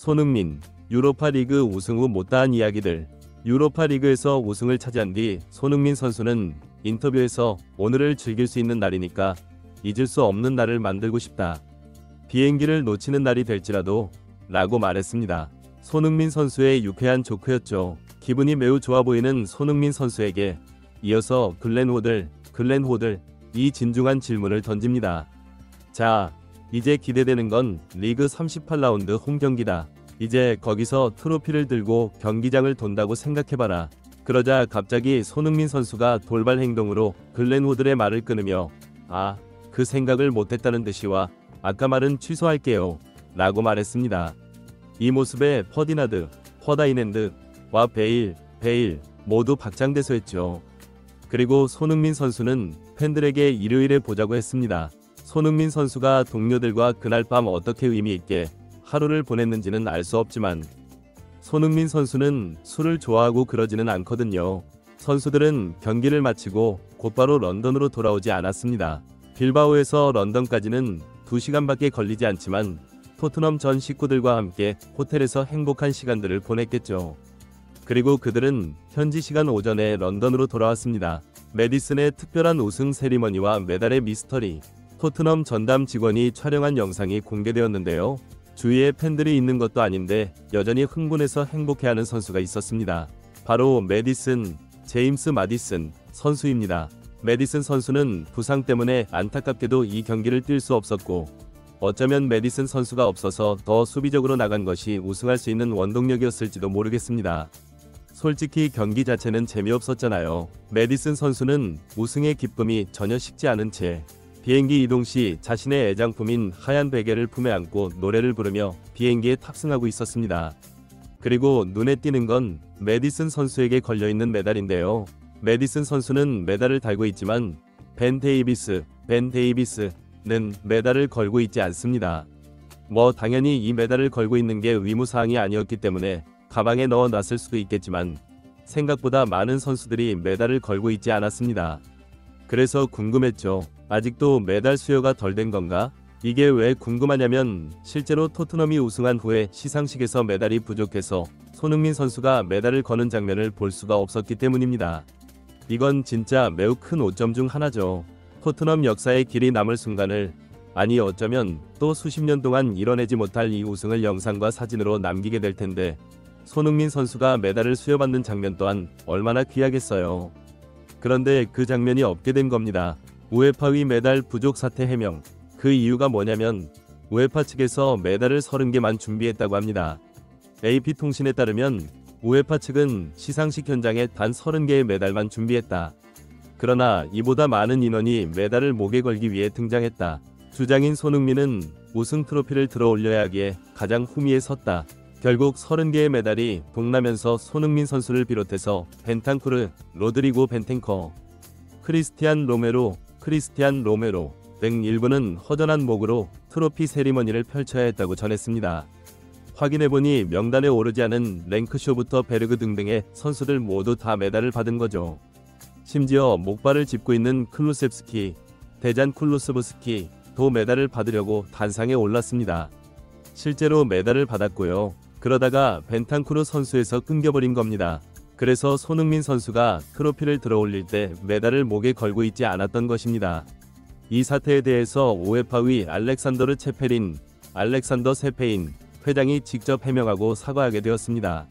손흥민, 유로파리그 우승 후 못다한 이야기들. 유로파리그에서 우승을 차지한 뒤 손흥민 선수는 인터뷰에서 오늘을 즐길 수 있는 날이니까 잊을 수 없는 날을 만들고 싶다. 비행기를 놓치는 날이 될지라도 라고 말했습니다. 손흥민 선수의 유쾌한 조크였죠. 기분이 매우 좋아 보이는 손흥민 선수에게 이어서 글렌 호들 이 진중한 질문을 던집니다. 자, 이제 기대되는 건 리그 38라운드 홈 경기다. 이제 거기서 트로피를 들고 경기장을 돈다고 생각해봐라. 그러자 갑자기 손흥민 선수가 돌발 행동으로 글렌 호들의 말을 끊으며 그 생각을 못했다는 듯이와 아까 말은 취소할게요 라고 말했습니다. 이 모습에 퍼디나드, 퍼다이낸드와 베일 모두 박장대소했죠. 그리고 손흥민 선수는 팬들에게 일요일에 보자고 했습니다. 손흥민 선수가 동료들과 그날 밤 어떻게 의미 있게 하루를 보냈는지는 알 수 없지만 손흥민 선수는 술을 좋아하고 그러지는 않거든요. 선수들은 경기를 마치고 곧바로 런던으로 돌아오지 않았습니다. 빌바오에서 런던까지는 2시간밖에 걸리지 않지만 토트넘 전 식구들과 함께 호텔에서 행복한 시간들을 보냈겠죠. 그리고 그들은 현지 시간 오전에 런던으로 돌아왔습니다. 메디슨의 특별한 우승 세리머니와 메달의 미스터리. 토트넘 전담 직원이 촬영한 영상이 공개되었는데요. 주위에 팬들이 있는 것도 아닌데 여전히 흥분해서 행복해하는 선수가 있었습니다. 바로 메디슨, 제임스 마디슨 선수입니다. 메디슨 선수는 부상 때문에 안타깝게도 이 경기를 뛸 수 없었고 어쩌면 메디슨 선수가 없어서 더 수비적으로 나간 것이 우승할 수 있는 원동력이었을지도 모르겠습니다. 솔직히 경기 자체는 재미없었잖아요. 메디슨 선수는 우승의 기쁨이 전혀 식지 않은 채 비행기 이동 시 자신의 애장품인 하얀 베개를 품에 안고 노래를 부르며 비행기에 탑승하고 있었습니다. 그리고 눈에 띄는 건 메디슨 선수에게 걸려있는 메달인데요. 메디슨 선수는 메달을 달고 있지만 벤 데이비스는 메달을 걸고 있지 않습니다. 당연히 이 메달을 걸고 있는 게 의무사항이 아니었기 때문에 가방에 넣어 놨을 수도 있겠지만 생각보다 많은 선수들이 메달을 걸고 있지 않았습니다. 그래서 궁금했죠. 아직도 메달 수요가 덜 된 건가? 이게 왜 궁금하냐면 실제로 토트넘이 우승한 후에 시상식에서 메달이 부족해서 손흥민 선수가 메달을 거는 장면을 볼 수가 없었기 때문입니다. 이건 진짜 매우 큰 오점 중 하나죠. 토트넘 역사의 길이 남을 순간을, 아니 어쩌면 또 수십 년 동안 이뤄내지 못할 이 우승을 영상과 사진으로 남기게 될 텐데 손흥민 선수가 메달을 수여받는 장면 또한 얼마나 귀하겠어요. 그런데 그 장면이 없게 된 겁니다. 우에파의 메달 부족 사태 해명. 그 이유가 뭐냐면 우에파 측에서 메달을 30개만 준비했다고 합니다. AP통신에 따르면 우에파 측은 시상식 현장에 단 30개의 메달만 준비했다. 그러나 이보다 많은 인원이 메달을 목에 걸기 위해 등장했다. 주장인 손흥민은 우승 트로피를 들어 올려야 하기에 가장 후미에 섰다. 결국 30개의 메달이 동나면서 손흥민 선수를 비롯해서 벤탄쿠르, 로드리고 벤탱커, 크리스티안 로메로 등 일부는 허전한 목으로 트로피 세리머니를 펼쳐야 했다고 전했습니다. 확인해보니 명단에 오르지 않은 랭크쇼부터 베르그 등등의 선수들 모두 다 메달을 받은 거죠. 심지어 목발을 짚고 있는 클루셉스키, 데잔 쿨루스브스키도 메달을 받으려고 단상에 올랐습니다. 실제로 메달을 받았고요. 그러다가 벤탄쿠르 선수에서 끊겨버린 겁니다. 그래서 손흥민 선수가 트로피를 들어 올릴 때 메달을 목에 걸고 있지 않았던 것입니다. 이 사태에 대해서 우에파의 알렉산더 세페인 회장이 직접 해명하고 사과하게 되었습니다.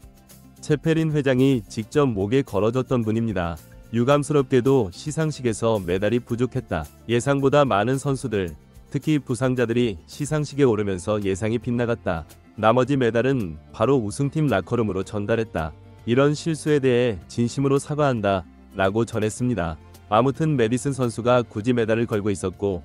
체페린 회장이 직접 목에 걸어줬던 분입니다. 유감스럽게도 시상식에서 메달이 부족했다. 예상보다 많은 선수들, 특히 부상자들이 시상식에 오르면서 예상이 빗나갔다. 나머지 메달은 바로 우승팀 라커룸으로 전달했다. 이런 실수에 대해 진심으로 사과한다 라고 전했습니다. 아무튼 메디슨 선수가 굳이 메달을 걸고 있었고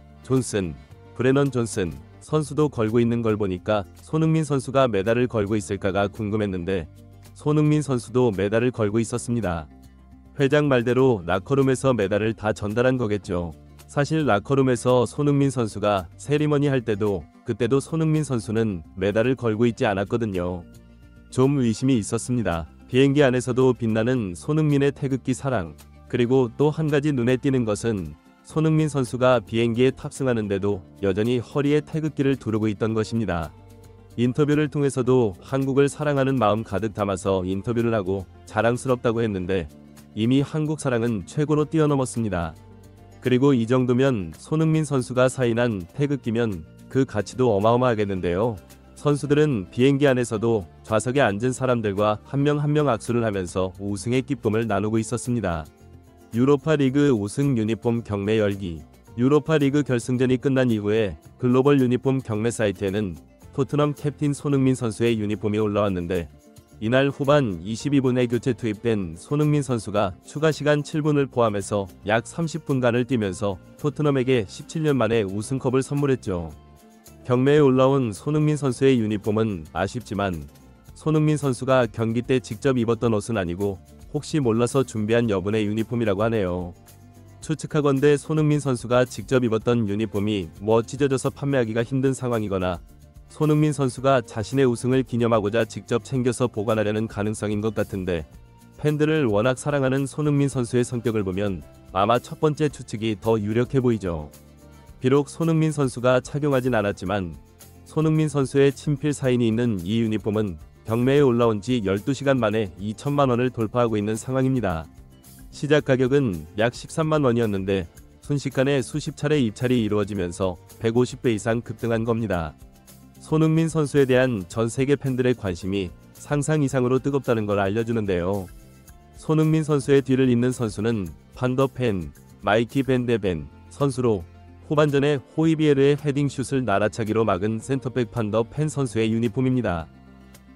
브레넌 존슨 선수도 걸고 있는 걸 보니까 손흥민 선수가 메달을 걸고 있을까가 궁금했는데 손흥민 선수도 메달을 걸고 있었습니다. 회장 말대로 라커룸에서 메달을 다 전달한 거겠죠. 사실 라커룸에서 손흥민 선수가 세리머니 할 때도 그때도 손흥민 선수는 메달을 걸고 있지 않았거든요. 좀 의심이 있었습니다. 비행기 안에서도 빛나는 손흥민의 태극기 사랑. 그리고 또 한 가지 눈에 띄는 것은 손흥민 선수가 비행기에 탑승하는데도 여전히 허리에 태극기를 두르고 있던 것입니다. 인터뷰를 통해서도 한국을 사랑하는 마음 가득 담아서 인터뷰를 하고 자랑스럽다고 했는데 이미 한국 사랑은 최고로 뛰어넘었습니다. 그리고 이 정도면 손흥민 선수가 사인한 태극기면 그 가치도 어마어마하겠는데요. 선수들은 비행기 안에서도 좌석에 앉은 사람들과 한 명 한 명 악수를 하면서 우승의 기쁨을 나누고 있었습니다. 유로파리그 우승 유니폼 경매 열기. 유로파리그 결승전이 끝난 이후에 글로벌 유니폼 경매 사이트에는 토트넘 캡틴 손흥민 선수의 유니폼이 올라왔는데 이날 후반 22분에 교체 투입된 손흥민 선수가 추가 시간 7분을 포함해서 약 30분간을 뛰면서 토트넘에게 17년 만에 우승컵을 선물했죠. 경매에 올라온 손흥민 선수의 유니폼은 아쉽지만 손흥민 선수가 경기 때 직접 입었던 옷은 아니고 혹시 몰라서 준비한 여분의 유니폼이라고 하네요. 추측하건대 손흥민 선수가 직접 입었던 유니폼이 찢어져서 판매하기가 힘든 상황이거나 손흥민 선수가 자신의 우승을 기념하고자 직접 챙겨서 보관하려는 가능성인 것 같은데 팬들을 워낙 사랑하는 손흥민 선수의 성격을 보면 아마 첫 번째 추측이 더 유력해 보이죠. 비록 손흥민 선수가 착용하진 않았지만 손흥민 선수의 친필 사인이 있는 이 유니폼은 경매에 올라온 지 12시간 만에 2천만 원을 돌파하고 있는 상황입니다. 시작 가격은 약 13만 원이었는데 순식간에 수십 차례 입찰이 이루어지면서 150배 이상 급등한 겁니다. 손흥민 선수에 대한 전 세계 팬들의 관심이 상상 이상으로 뜨겁다는 걸 알려주는데요. 손흥민 선수의 뒤를 잇는 선수는 판더펜, 마이키 벤데벤 선수로 후반전에 호이비에르의 헤딩슛을 날아차기로 막은 센터백 판더펜 선수의 유니폼입니다.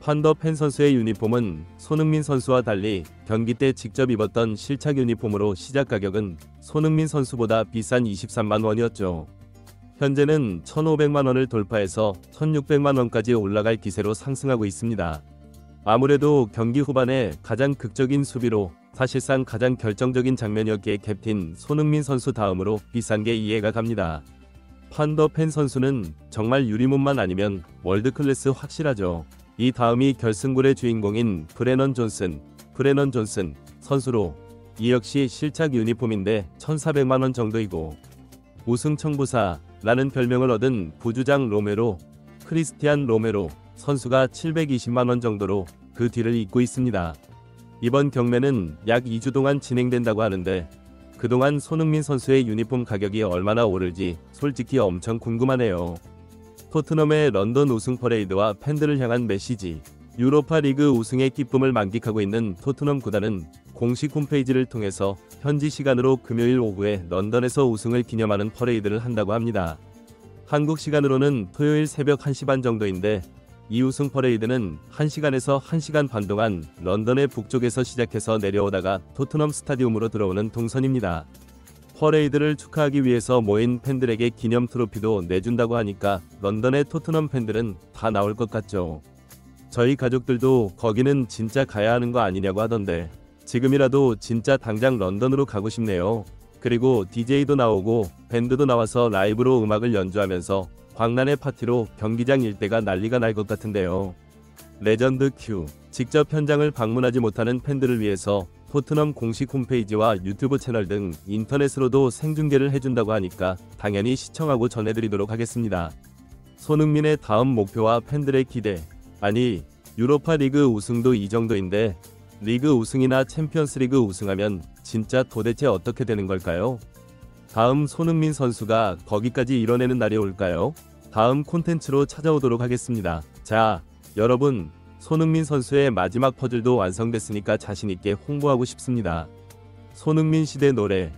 판더펜 선수의 유니폼은 손흥민 선수와 달리 경기 때 직접 입었던 실착 유니폼으로 시작 가격은 손흥민 선수보다 비싼 23만 원이었죠. 현재는 1,500만 원을 돌파해서 1,600만 원까지 올라갈 기세로 상승하고 있습니다. 아무래도 경기 후반에 가장 극적인 수비로 사실상 가장 결정적인 장면이었기에 캡틴 손흥민 선수 다음으로 비싼 게 이해가 갑니다. 판더펜 선수는 정말 유리몸만 아니면 월드클래스 확실하죠. 이 다음이 결승골의 주인공인 브레넌 존슨 선수로 이 역시 실착 유니폼인데 1,400만 원 정도이고 우승 청부사라는 별명을 얻은 부주장 크리스티안 로메로 선수가 720만 원 정도로 그 뒤를 잇고 있습니다. 이번 경매는 약 2주 동안 진행된다고 하는데 그동안 손흥민 선수의 유니폼 가격이 얼마나 오를지 솔직히 엄청 궁금하네요. 토트넘의 런던 우승 퍼레이드와 팬들을 향한 메시지. 유로파리그 우승의 기쁨을 만끽하고 있는 토트넘 구단은 공식 홈페이지를 통해서 현지 시간으로 금요일 오후에 런던에서 우승을 기념하는 퍼레이드를 한다고 합니다. 한국 시간으로는 토요일 새벽 1시 반 정도인데 이 우승 퍼레이드는 1시간에서 1시간 반 동안 런던의 북쪽에서 시작해서 내려오다가 토트넘 스타디움으로 들어오는 동선입니다. 퍼레이드를 축하하기 위해서 모인 팬들에게 기념 트로피도 내준다고 하니까 런던의 토트넘 팬들은 다 나올 것 같죠. 저희 가족들도 거기는 진짜 가야 하는 거 아니냐고 하던데 지금이라도 진짜 당장 런던으로 가고 싶네요. 그리고 DJ도 나오고 밴드도 나와서 라이브로 음악을 연주하면서 광란의 파티로 경기장 일대가 난리가 날 것 같은데요. 레전드 큐. 직접 현장을 방문하지 못하는 팬들을 위해서 토트넘 공식 홈페이지와 유튜브 채널 등 인터넷으로도 생중계를 해준다고 하니까 당연히 시청하고 전해드리도록 하겠습니다. 손흥민의 다음 목표와 팬들의 기대. 아니, 유로파 리그 우승도 이 정도인데 리그 우승이나 챔피언스리그 우승하면 진짜 도대체 어떻게 되는 걸까요? 다음 손흥민 선수가 거기까지 이뤄내는 날이 올까요? 다음 콘텐츠로 찾아오도록 하겠습니다. 자, 여러분, 손흥민 선수의 마지막 퍼즐도 완성됐으니까 자신있게 홍보하고 싶습니다. 손흥민 시대 노래.